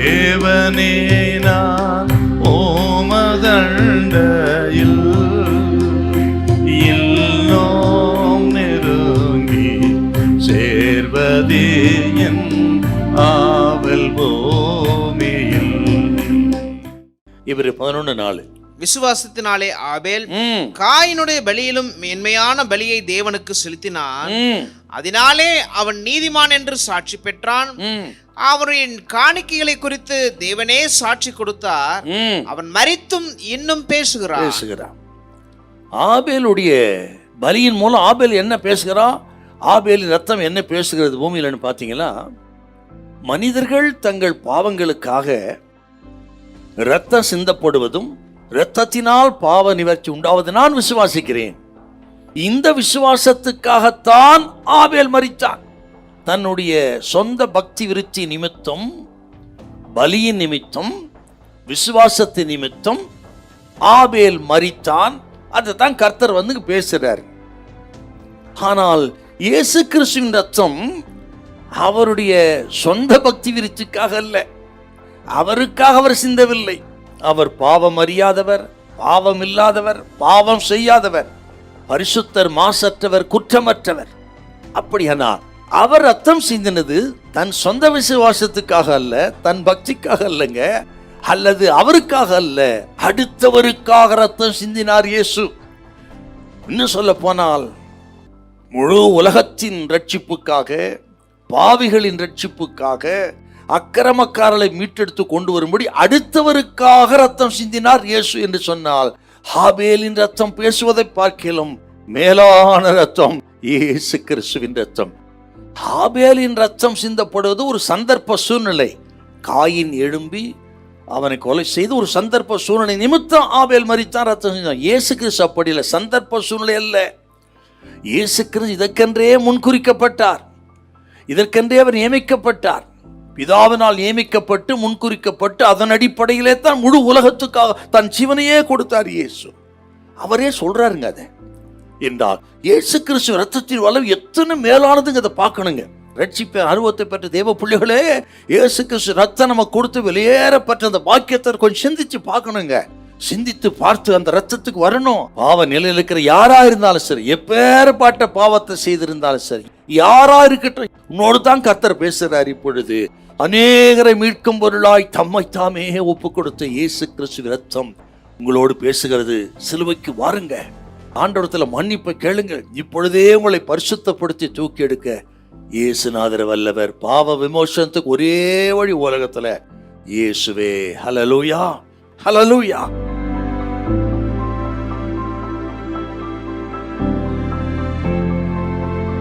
தேவனே நான் ஓமதண்டையில் இன்னும் நெருங்கி சேர்வதே என் ஆவல் பூமியில். இவர் 11:4. விசுவாசத்தினாலே ஆபேல் காயினுடைய பலியிலும் மேன்மையான பலியை தேவனுக்கு செலுத்தினான். அதனாலே அவன் நீதிமான் என்று சாட்சி பெற்றான். அவரின் காணிக்கைகளை குறித்து தேவனே சாட்சி கொடுத்தார். அவன் மரித்தும் இன்னும் பேசுகிறான். ஆபேலுடைய பலியின் மூலம் ஆபேல் என்ன பேசுகிறான்? ஆபேலின் ரத்தம் என்ன பேசுகிறது பூமியிலன்னு பார்த்தீங்களா? மனிதர்கள் தங்கள் பாவங்களுக்காக இரத்தம் சிந்தப்படுவதும் இரத்தத்தினால் பாவ நிவர்த்தி உண்டாவது நான் விசுவாசிக்கிறேன். இந்த விசுவாசத்துக்காகத்தான் ஆபேல் மரித்தான். தன்னுடைய சொந்த பக்தி விருத்தி நிமித்தம், பலியின் நிமித்தம், விசுவாசத்தின் நிமித்தம் ஆபேல் மரித்தான். அதைத்தான் கர்த்தர் வந்து பேசுறார். ஆனால் இயேசு கிறிஸ்துவின் ரத்தம் அவருடைய சொந்த பக்தி விருத்திக்காக அல்ல, அவருக்காக அவர் சிந்தவில்லை. அவர் பாவம் அறியாதவர், பாவம் இல்லாதவர், பாவம் செய்யாதவர், பரிசுத்தர், மாசற்றவர், குற்றமற்றவர். அப்படியானால் அவர் ரத்தம் சிந்தினது தன் சொந்த விசுவாசத்துக்காக அல்ல, தன் பக்திக்காக அல்லங்க, அல்லது அவருக்காக அல்ல, அடுத்தவருக்காக ரத்தம் சிந்தினார் இயேசு. இன்னும் சொல்ல போனால் முழு உலகத்தின் ரட்சிப்புக்காக, பாவிகளின் ரட்சிப்புக்காக, அக்கிரமக்காரர்களை மீட்டெடுத்து கொண்டு வரும்படி அடுத்தவருக்காக ரத்தம் சிந்தினார் இயேசு என்று சொன்னால், ஆபேலின் ரத்தம் பேசுவதை பார்க்கலாம் மேலான ரத்தம் இயேசு கிறிஸ்துவின் ரத்தம். ஆபேலின் ரத்தம் சிந்தப்படுவது ஒரு சந்தர்ப்ப சூழ்நிலை. காயின் எழும்பி அவனை கொலை செய்து ஒரு சந்தர்ப்ப சூழ்நிலை நிமித்தம் ஆபேல் மரித்தான், ரத்தம் சிந்தினான். இயேசு கிறிஸ்து அப்படி இல்லை, சந்தர்ப்ப சூழ்நிலை அல்ல. இயேசு கிறிஸ்து இதற்கென்றே முன்குறிக்கப்பட்டார், இதற்கென்றே அவர் நியமிக்கப்பட்டார். பிதாவினால் நியமிக்கப்பட்டு முன்குறிக்கப்பட்டு அதன் அடிப்படையிலே தான் முழு உலகத்துக்காக தன் ஜீவனையே கொடுத்தார் இயேசு. அவரே சொல்றாருங்க அதை என்றால் இயேசு கிறிஸ்து ரத்தத்தின் வளவு எத்தனை மேலானதுங்க, அதை பார்க்கணுங்க. ரட்சிப்பை அனுபவத்தை பெற்ற தேவ பிள்ளைகளே, இயேசு கிறிஸ்து ரத்தம் நம்ம கொடுத்து வெளியேறப்பட்ட அந்த பாக்கியத்தை கொஞ்சம் சிந்திச்சு பார்க்கணுங்க. சிந்தித்து பார்த்து அந்த ரத்தத்துக்கு வரணும். பாவ நிலையில் இருக்கிற யாரா இருந்தாலும் சரி, எப்பேற்பட்ட பாவத்தை செய்திருந்தாலும் சரி, யாரா இருக்கட்டும், உன்னோடு தான் கர்த்தர் பேசுறார். இப்பொழுது அநேகரை மீட்கும் பொருளாய் தம்மை தாமே ஒப்பு கொடுத்த இயேசு கிறிஸ்து ரத்தம் உங்களோடு பேசுகிறது. சிலுவைக்கு வாருங்க, ஆண்டவரத்துல மன்னிப்பை கேளுங்கள். இப்பொழுதே உங்களை பரிசுத்தப்படுத்தி தூக்கி எடுக்க இயேசுநாதர் வல்லவர். பாவ விமோசனத்துக்கு ஒரே வழி உலகத்துல இயேசுவே. ஹல்லேலூயா, ஹல்லேலூயா.